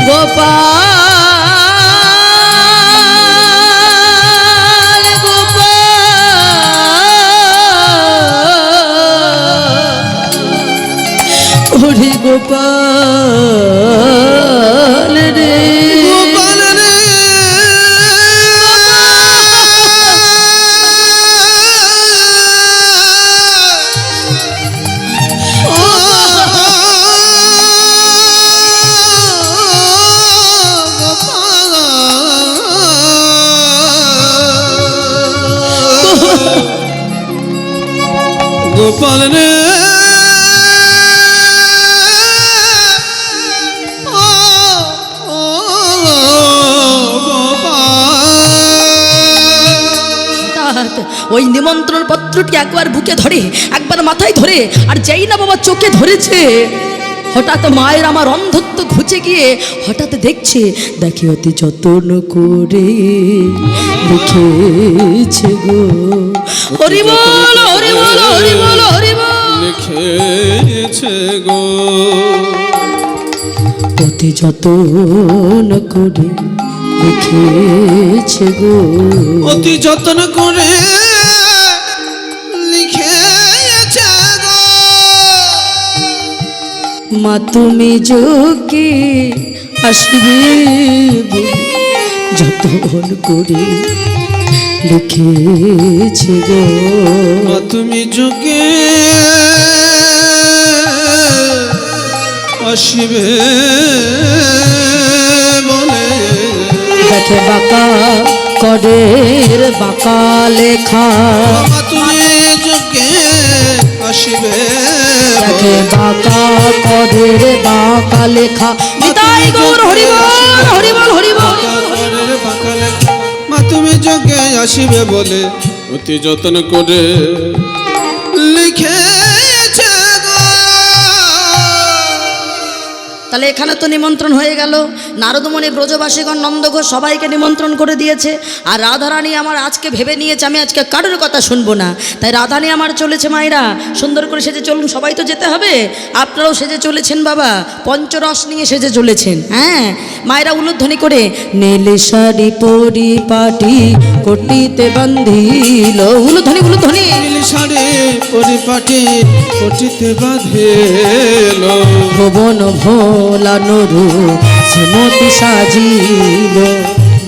গোপাল, গোপাল, ওরে গোপাল রে, গোপাল রে, গোপাল রে, ওই নিমন্ত্রণ পত্রটি একবার বুকে ধরে, একবার মাথায় ধরে, আর যেই না বাবা চোখে ধরেছে, হঠাৎ মায়ের আমার অন্ধত্ব ঘুচে গিয়ে হঠাৎ দেখছে, দেখে অতি যত্ন করে লিখেছে গো, হরি বল, হরি বল, হরি বল, হরি বল, লিখেছে গো, অতি যত্ন করে লিখেছে গো, অতি যত্ন করে লিখেছে গো, মা তুমি যোগে আসবে যতন করে লিখেছে গো, মা তুমি যোগে আসবে বলে, দেখে বাঁকা করের বাঁকা লেখা, মা তুমি যোগে আসবে, দেখে বাঁকা করের বাঁকা লেখা, নিতাই গৌর হরি বল, হরি বল, হরি বল, মা তুমি যোগে আসিবে বলে অতি যত্ন করে লিখেছে গো। তাহলে এখানে তো নিমন্ত্রণ হয়ে গেল। নারদমণি, ব্রজবাসীগণ, নন্দঘোষ সবাইকে নিমন্ত্রণ করে দিয়েছে। আর রাধারানী আমার আজকে ভেবে নিয়েছে আমি আজকে কারোর কথা শুনবো না, তাই রাধারানী আমার চলেছে মায়েরা সুন্দর করে সেজে চলুন, সবাই তো যেতে হবে, আপনারাও সেজে চলেছেন বাবা, পঞ্চরস নিয়ে সেজে চলেছেন। হ্যাঁ, মায়েরা উলুধ্বনি করে নীলে শাড়ি পরিপাটি কোটিতে বান্ধিল, উলুধ্বনি, উলুধ্বনি, নীল শাড়ি পরিপাটি কোটিতে বাঁধিল, ভুবন ভোলানোর শ্রীমতী সাজিল,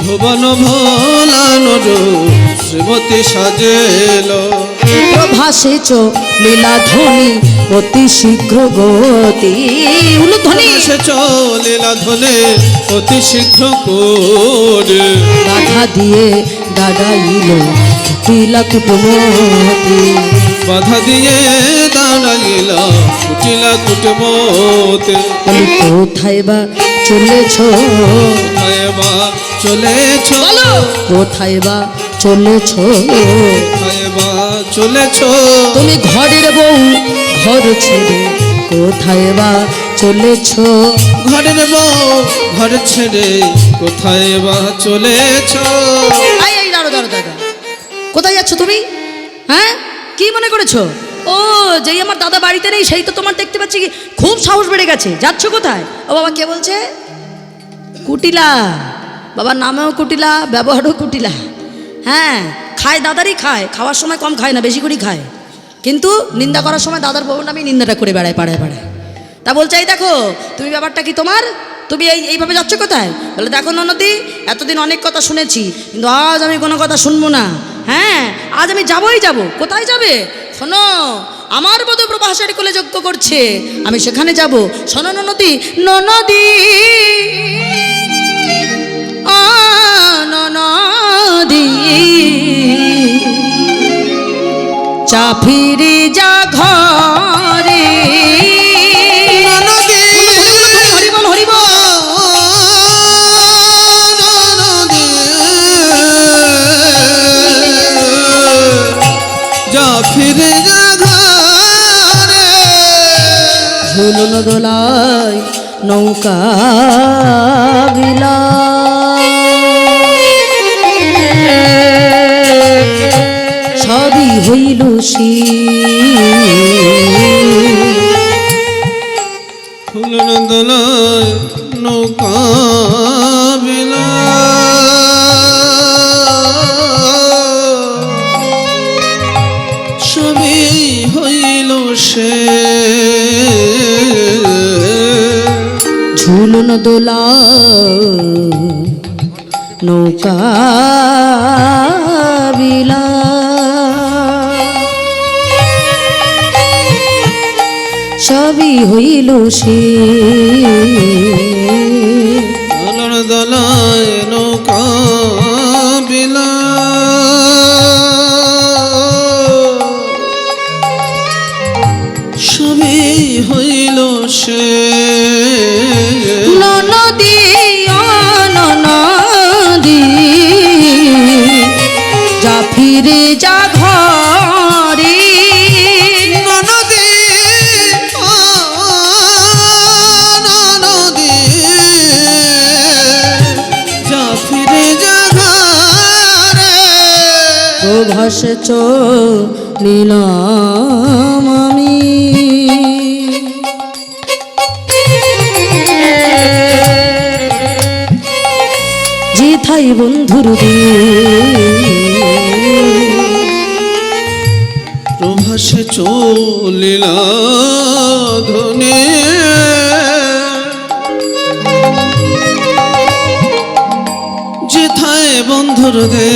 ভুবন ভোলানোর শ্রীমতী সাজেল, প্রভাসেচ লীলা ধ্বনি অতি শীঘ্র গতি, উলুধ্বনি, সে চলিলা ধনে অতি শীঘ্র করে, বাধা দিয়ে দাঁড়াইল কুটিলা কুটুমতি, বাধা দিয়ে দাঁড়াইল কুটিলা কুটুমতে, কোথায় বা চলেছ, কোথায় বা চলেছ, বলো কোথায় বা চলেছ, কোথায় বা চলেছ, তুমি ঘরের বউ ঘর ছেড়ে কোথায় বা চলেছ, ঘরের বউ ঘর ছেড়ে কোথায় বা চলেছ, এই দাঁড়ো দাঁড়ো দাদা, কোথায় যাচ্ছ তুমি? হ্যাঁ, কি মনে করেছো? ও, যেই আমার দাদা বাড়িতে নেই সেই তো তোমার দেখতে পাচ্ছি কি খুব সাহস বেড়ে গেছে, যাচ্ছ কোথায়? ও বাবা, কে বলছে? কুটিলা, বাবার নামেও কুটিলা, ব্যবহারও কুটিলা। হ্যাঁ, খায় দাদারই খায়, খাওয়ার সময় কম খায় না, বেশি করেই খায়। কিন্তু নিন্দা করার সময় দাদার বউ আমি নিন্দাটা করে বেড়াই পাড়ায় পাড়ায়। তা বলছে এই দেখো তুমি ব্যাপারটা কি তোমার, তুমি এইভাবে যাচ্ছ কোথায়? বলে দেখো ননদি, এতদিন অনেক কথা শুনেছি কিন্তু আজ আমি কোনো কথা শুনবো না। হ্যাঁ, আজ আমি যাবই যাব। কোথায় যাবে? শোনো, আমার বধূ প্রভাসের কোলে যজ্ঞ করছে, আমি সেখানে যাব। শোনো ননদি, ননদি ও ননদি, চা ফিরে যা ঘরে। হরিবল হরিবল। যা ফিরে যা ঘরে, ঝুলন দোলায় নৌকা বিলা, সবই হইল সে। ফুলন দোলায় নৌকা বিলা, সবই হইল সে। ঝুলন দোলা নৌকা বিলা, সবই হইল সে। ফুলন দোলায় নৌকা বিলা, সবই হইল সে। ননদি ও ননদি, যা ফিরে যা ঘরে। ননদি ও ননদি, যা ফিরে যা ঘরে। প্রভাস চলিলাম আমি, যেথায় বন্ধুর প্রভাসে চলিলা ধনে, যেথায় বন্ধুর দে।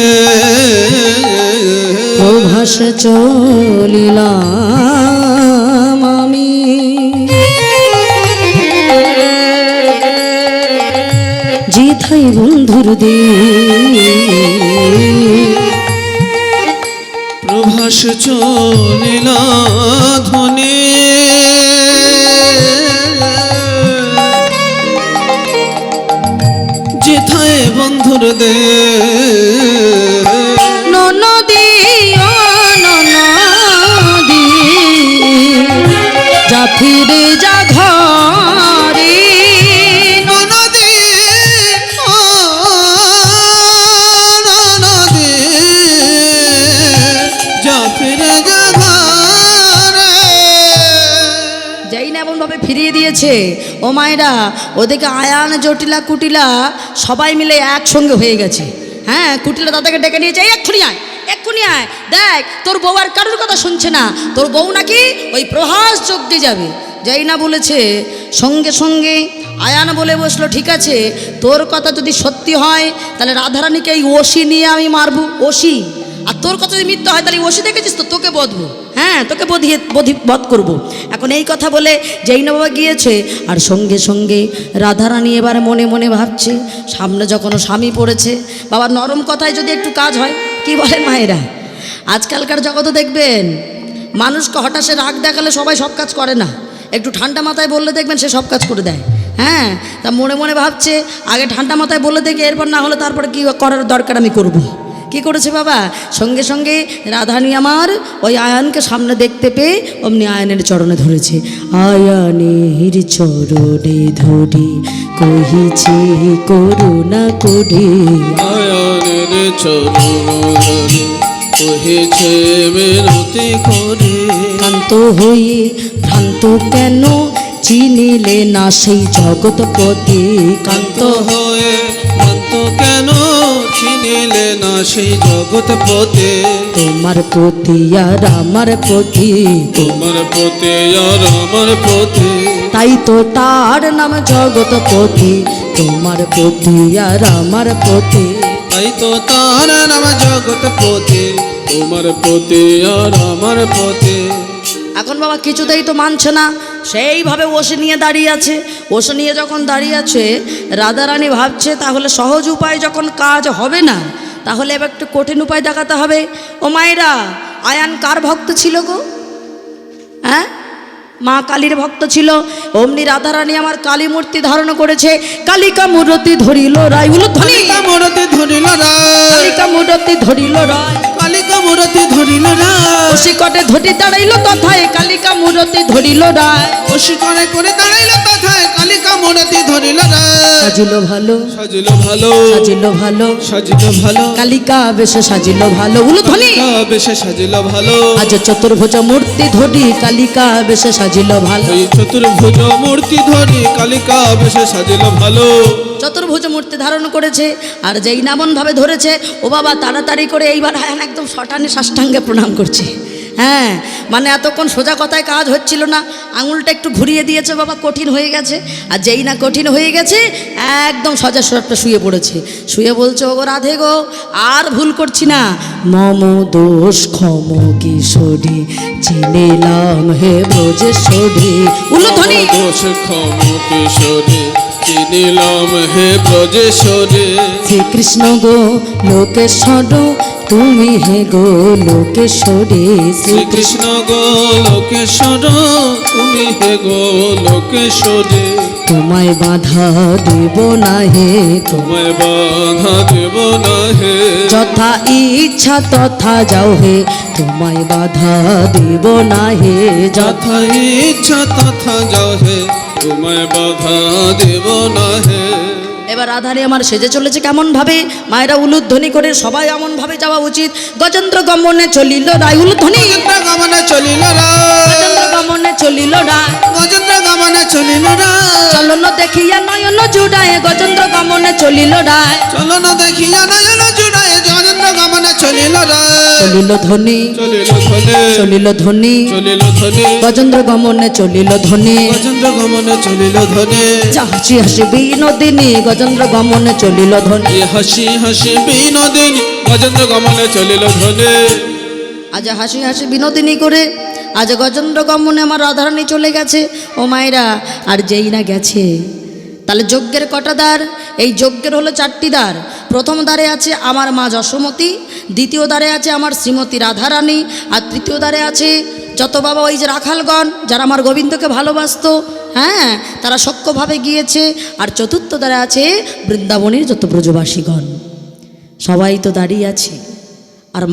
প্রভাস চলিলাম আমি, যেথায় বন্ধুর দে। প্রভাস চলিলা ধনে, যেথায় বন্ধুর দে। ননদি ও ননদি, যা ফিরে যা ঘরে। ননদি ও ননদি, যা ফিরে যা ঘরে। যেই না এমন ভাবে ফিরিয়ে দিয়েছে, ও মায়েরা, ওদিকে আয়ান জটিলা কুটিলা সবাই মিলে একসঙ্গে হয়ে গেছে। হ্যাঁ, কুটিলা দাদাকে ডেকে নিয়েছে, এই এক্ষুনি আয়, এক্ষুনি আয়, দেখ তোর বউ আর কারোর কথা শুনছে না, তোর বউ নাকি ওই প্রভাস যজ্ঞে যাবে। যেই না বলেছে, সঙ্গে সঙ্গে আয়ান বলে বসলো, ঠিক আছে, তোর কথা যদি সত্যি হয় তাহলে রাধারানীকে এই ওসি নিয়ে আমি মারবো, ওসি। আর তোর কথা যদি মিথ্যা হয় তাহলে ওসি দেখেছিস তো, তোকে বধবো। হ্যাঁ, তোকে বধ করবো। এখন এই কথা বলে যেই না বাবা গিয়েছে, আর সঙ্গে সঙ্গে রাধারানী এবার মনে মনে ভাবছে, সামনে যখন স্বামী পড়েছে, বাবা নরম কথায় যদি একটু কাজ হয়। কি বলেন মায়েরা? আজকালকার জগতে দেখবেন মানুষকে হঠাৎ সে রাগ দেখালে সবাই সব কাজ করে না, একটু ঠান্ডা মাথায় বললে দেখবেন সে সব কাজ করে দেয়। হ্যাঁ, তা মনে মনে ভাবছে আগে ঠান্ডা মাথায় বলে দেখি, এরপর না হলে তারপরে কী করার দরকার আমি করব। কি করেছে বাবা, সঙ্গে সঙ্গে রাধানী আমার ওই আয়ানকে সামনে দেখতে পেয়ে অমনি আয়ানের চরণে ধরেছে। আয়ানের চরণে ধরে কহিছে করুণা করে, আয়ানের চরণে কহিছে মিনতি করে। কান্ত হয়ে ভ্রান্ত কেন চিনিলে না সেই জগৎপতি, কান্ত হয়ে ভ্রান্ত কেন চিনিলে না সেই জগৎপতি, তোমার প্রতি আর আমার প্রতি, তোমার প্রতি আর আমার প্রতি, তাই তো তার নাম জগৎপতি, তোমার প্রতি আর আমার প্রতি। তাই তো তার নাম জগৎপতি, তোমার প্রতি আর আমার প্রতি। এখন বাবা কিছুতেই তো মানছে না, সেইভাবে ওষে নিয়ে দাঁড়িয়ে আছে। ওষে নিয়ে যখন দাঁড়িয়ে আছে, রাধারানী ভাবছে তাহলে সহজ উপায় যখন কাজ হবে না, তাহলে এবার একটু কঠিন উপায় দেখাতে হবে। ও মায়েরা, আয়ান কার ভক্ত ছিল গো? হ্যাঁ, মা কালীর ভক্ত ছিল। অমনি রাধারানী আমার কালী মূর্তি ধারণ করেছে। কালিকা মূর্তি ধরিল রায়, উলুধ্বনি। কালিকা মূরতি ধরিল রায়, কালিকা মূর্তি ধরিল রায়, কালিকা মূরতি ধরিল রায়, কষিকটে ধরি দাঁড়াইল তথায় কালিকা মূর্তি ধরিল রায়। খুশি করে করে দাঁড়াইল তথায় কালিকা মূরতি ধরিল রায়। সাজিল ভালো, সাজিল ভালো, সাজিল ভালো, সাজিল ভালো, কালিকা বেশে সাজিল ভালো, উলুধ্বনি। কালিকা বেশে সাজিল ভালো, আজ চতুর্ভুজ মূর্তি ধরি কালিকা বেশে সাজিল ভালো। এই চতুর্ভুজ মূর্তি ধরি কালিকা বেশে সাজিল ভালো। চতুর্ভুজ মূর্তি ধারণ করেছে, আর যেই নামন ভাবে ধরেছে, ও বাবা তাড়াতাড়ি করে এইবার আয়ান একদম শটানে সাষ্টাঙ্গে প্রণাম করছে। হ্যাঁ, মানে এতক্ষণ সোজা কথায় কাজ হচ্ছিল না, আঙুলটা একটু ঘুরিয়ে দিয়েছে বাবা, কঠিন হয়ে গেছে। আর যেই না কঠিন হয়ে গেছে, একদম সজা সরটা শুয়ে পড়েছে। শুয়ে বলছে, ওগো রাধে গো, আর ভুল করছি না, মম দোষ ক্ষম কিশোরী, চিনিলাম হে ব্রজেশ্বরী, উলুধ্বনি। দোষ ক্ষম কিশোরী, চিনিলাম হে ব্রজেশ্বরী। শ্রীকৃষ্ণ গো লোকেশ্বর, তুমি হে গো লোকেশ্বরী, শ্রীকৃষ্ণ গো লোকেশ্বর, তুমি হে গো লোকেশ্বরী। তোমায় বাধা দেব না হে, তোমায় বাধা দেব না হে, যথা ইচ্ছা তথা যাও হে, তোমায় বাধা দেব না হে, যথা ইচ্ছা তথা যাও হে, তোমায় বাধা দেব না হে। এবার রাধারে আমার সেজে চলেছে কেমন ভাবে, মায়েরা উলুধ্বনি করে সবাই এমন ভাবে যাওয়া উচিত। গজেন্দ্র গমনে চলিল রায়, উলুধ্বনি। গজেন্দ্র গমনে চলিল রায়, গজেন্দ্র গমনে চলিল রায়, গজেন্দ্র গমনে চলিল রায়, চলন দেখিয়া নয়ন জুড়ায় গজেন্দ্র গমনে চলিল রায়। চলো না দেখিয়া নয়ন জুড়ায়, গজেন্দ্র গমনে চলিল রায়। চলিল ধ্বনি, চলিল ধ্বনি, চলিল ধ্বনি, চলিল ধ্বনি, গজেন্দ্র গমনে চলিল ধ্বনি। গজেন্দ্র গমনে চলিল ধ্বনি। হাসি হাসি বিনোদিনী গজেন্দ্র গমনে চলিল ধ্বনি। এ হাসি হাসি বিনোদিনী, গজেন্দ্র গমনে চলিল ধ্বনি। আজ হাসি হাসি বিনোদিনী করে আজ গজেন্দ্র গমনে আমার রাধারানী চলে গেছে। ও মায়েরা, আর যেই না গেছে, তাহলে যজ্ঞের কটা দ্বার? এই যজ্ঞের হলো 4টি দ্বার। প্রথম দ্বারে আছে আমার মা যশোমতী, দ্বিতীয় দ্বারে আছে আমার শ্রীমতী রাধারানী, আর তৃতীয় দ্বারে আছে যত বাবা ওই যে রাখালগণ যারা আমার গোবিন্দকে ভালোবাসতো, হ্যাঁ, তারা সখ্যভাবে গিয়েছে। আর চতুর্থ দ্বারে আছে বৃন্দাবনের যত ব্রজবাসীগণ, সবাই তো দাঁড়িয়ে আছে। আর